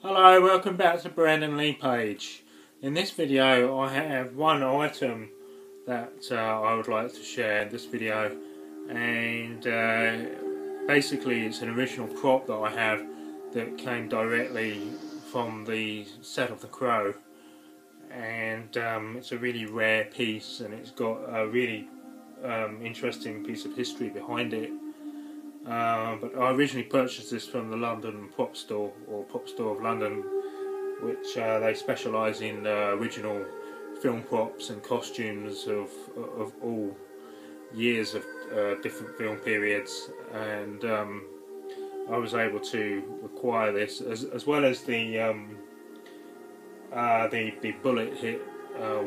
Hello, welcome back to Brandon Lee page. In this video I have one item that I would like to share in this video, and basically it's an original prop that I have that came directly from the set of The Crow, and it's a really rare piece and it's got a really interesting piece of history behind it. But I originally purchased this from the London Prop Store, or Prop Store of London, which they specialise in original film props and costumes of all years of different film periods, and I was able to acquire this as well as the bullet hit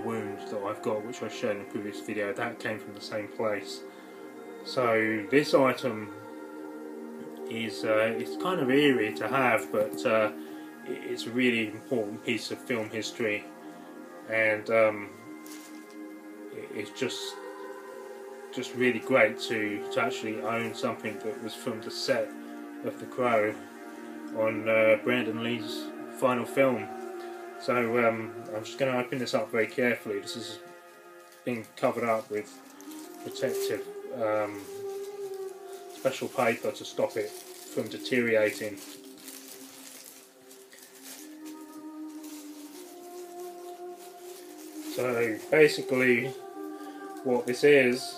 wound that I've got, which I showed in the previous video. That came from the same place. So this item is it's kind of eerie to have, but it's a really important piece of film history, and it's just really great to actually own something that was from the set of The Crow on Brandon Lee's final film. So I'm just going to open this up very carefully. This is being covered up with protective special paper to stop it from deteriorating. So basically what this is,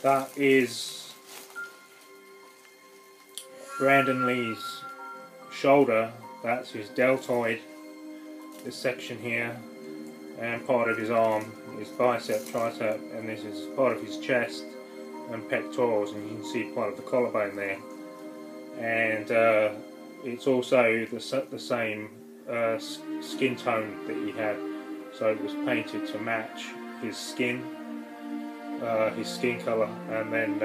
that is Brandon Lee's shoulder. That's his deltoid, this section here, and part of his arm, his bicep, tricep, and this is part of his chest and pectorals, and you can see part of the collarbone there. And it's also the same skin tone that he had, so it was painted to match his skin colour. And then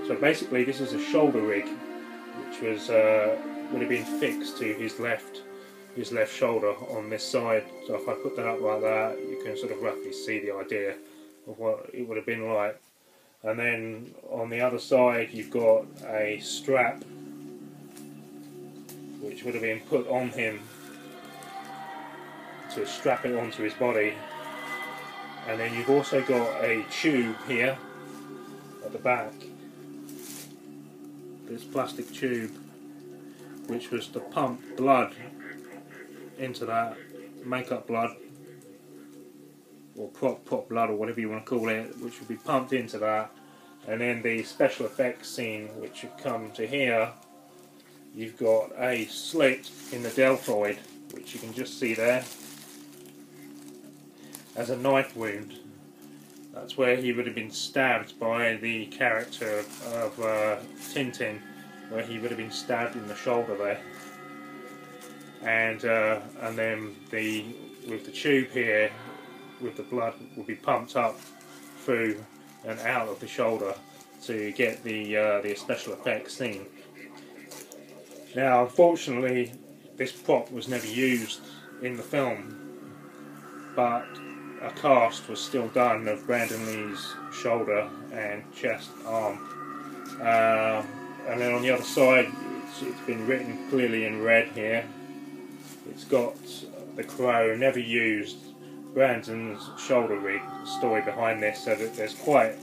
so basically this is a shoulder rig, which was would have been fixed to his left shoulder on this side. So if I put that up like that, you can sort of roughly see the idea of what it would have been like. And then on the other side you've got a strap which would have been put on him to strap it onto his body. And then you've also got a tube here at the back, this plastic tube, which was to pump blood into that, makeup blood, or prop blood, or whatever you want to call it, which would be pumped into that. And then the special effects scene, which would come to here, you've got a slit in the deltoid, which you can just see there as a knife wound. That's where he would have been stabbed by the character of Tintin, where he would have been stabbed in the shoulder there. And then with the tube here, with the blood, will be pumped up through and out of the shoulder to get the special effects scene. Now, unfortunately, this prop was never used in the film, but a cast was still done of Brandon Lee's shoulder and chest, arm. And then on the other side, it's been written clearly in red here. It's got The Crow never used Brandon's shoulder rig story behind this, so that there's quite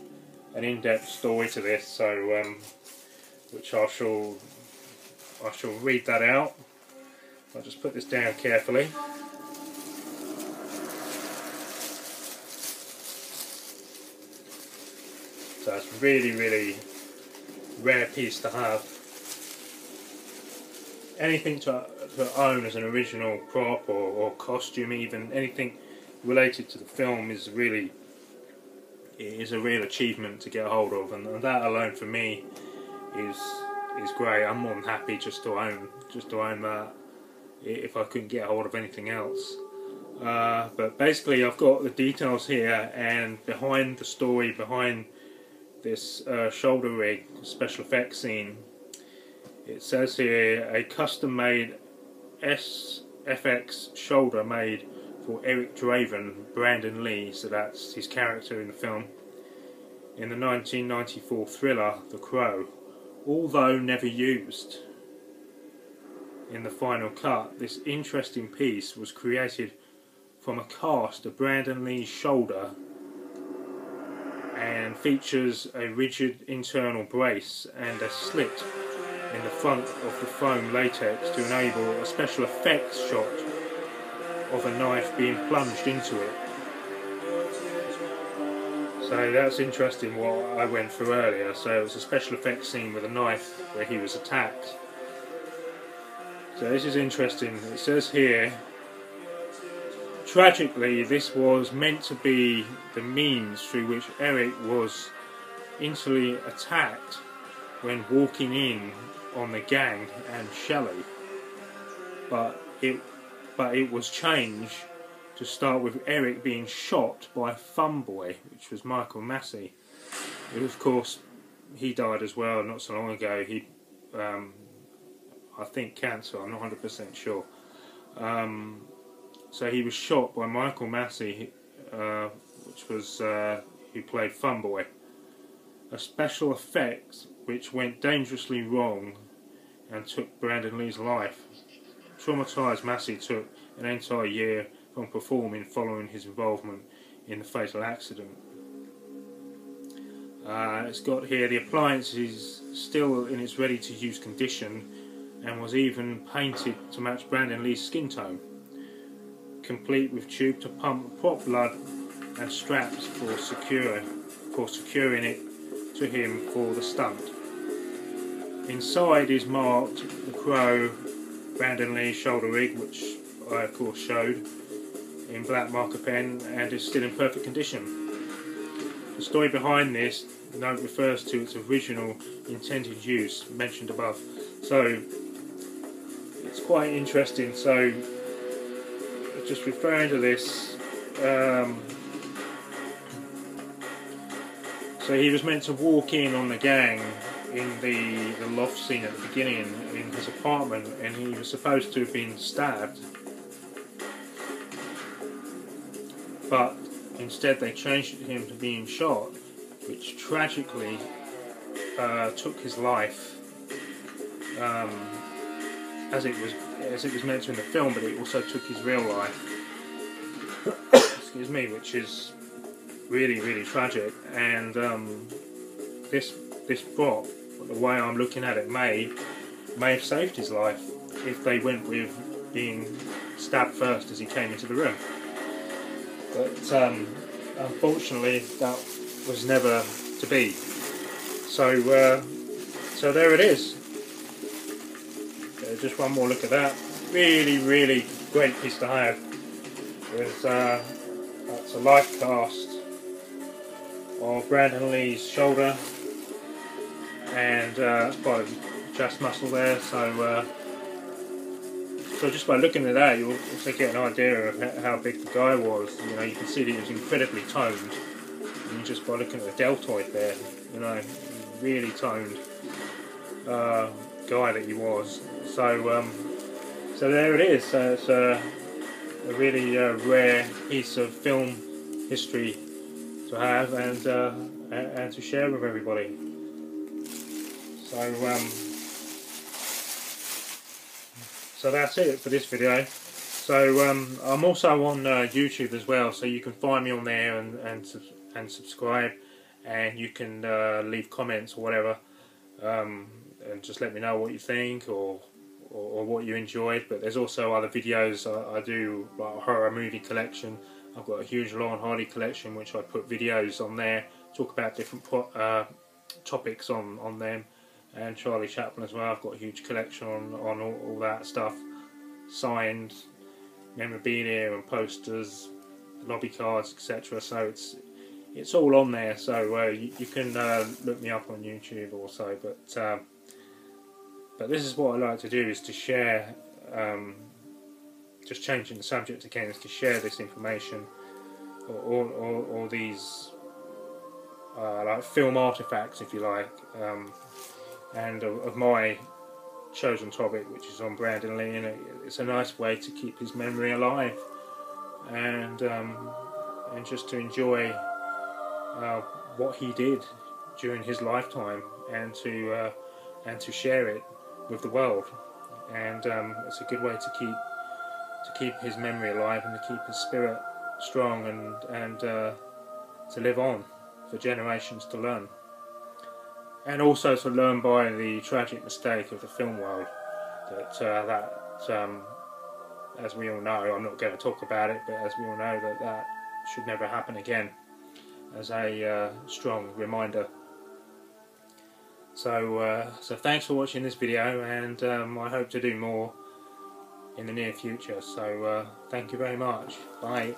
an in-depth story to this. So which I shall read that out. I'll just put this down carefully. So it's a really rare piece to have. Anything to own as an original prop or costume, even anything related to the film, is a real achievement to get a hold of, and that alone for me is great. I'm more than happy just to own that, if I couldn't get a hold of anything else. But basically I've got the details here, and behind the story, behind this shoulder rig special effects scene, it says here, a custom made SFX shoulder made for Eric Draven, Brandon Lee, so that's his character in the film. in the 1994 thriller The Crow, although never used in the final cut. This interesting piece was created from a cast of Brandon Lee's shoulder and features a rigid internal brace and a slit in the front of the foam latex to enable a special effects shot of a knife being plunged into it. So that's interesting what I went through earlier. So it was a special effects scene with a knife where he was attacked. So this is interesting. It says here, tragically, this was meant to be the means through which Eric was instantly attacked when walking in on the gang and Shelley, but it was changed to start with Eric being shot by Funboy, which was Michael Massey. Of course, he died as well not so long ago. He, I think, cancer. I'm not 100% sure. So he was shot by Michael Massey, which was who played Funboy. A special effect which went dangerously wrong and took Brandon Lee's life. Traumatised, Massey took an entire year from performing following his involvement in the fatal accident. It's got here the appliance is still in its ready-to-use condition and was even painted to match Brandon Lee's skin tone, complete with tube to pump prop blood and straps for securing it to him for the stunt. Inside is marked The Crow, Brandon Lee's shoulder rig, which I of course showed, in black marker pen, and is still in perfect condition. The story behind this note refers to its original intended use mentioned above. So it's quite interesting. So just referring to this, so he was meant to walk in on the gang in the loft scene at the beginning in his apartment, and he was supposed to have been stabbed, but instead they changed him to being shot, which tragically took his life, as it was meant to in the film, but it also took his real life. Excuse me, which is really, really tragic. And this prop, the way I'm looking at it, may have saved his life if they went with being stabbed first as he came into the room. But unfortunately, that was never to be. So there it is. Just one more look at that. Really, really great piece to have. That's a life cast of Brandon Lee's shoulder, and quite a chest muscle there. So just by looking at that, you'll also get an idea of how big the guy was. You know, you can see that he was incredibly toned, and just by looking at the deltoid there, you know, really toned guy that he was. So there it is. It's a really rare piece of film history to have and to share with everybody. So that's it for this video. So I'm also on YouTube as well, so you can find me on there and subscribe, and you can leave comments or whatever, and just let me know what you think or what you enjoyed. But there's also other videos I do, like a horror movie collection. I've got a huge Laurel and Hardy collection, which I put videos on there, talk about different topics on them, and Charlie Chaplin as well. I've got a huge collection on all that stuff, signed memorabilia and posters, lobby cards, etc. So it's all on there. So you can look me up on YouTube also. But this is what I like to do, is to share, just changing the subject again, is to share this information or these like film artifacts, if you like, and of my chosen topic, which is on Brandon Lee, and it's a nice way to keep his memory alive, and just to enjoy what he did during his lifetime, and to share it with the world. And it's a good way to keep his memory alive, and to keep his spirit strong, and to live on for generations to learn. And also to learn by the tragic mistake of the film world that as we all know, I'm not going to talk about it, but as we all know, that should never happen again, as a strong reminder. So thanks for watching this video, and I hope to do more in the near future. So thank you very much. Bye.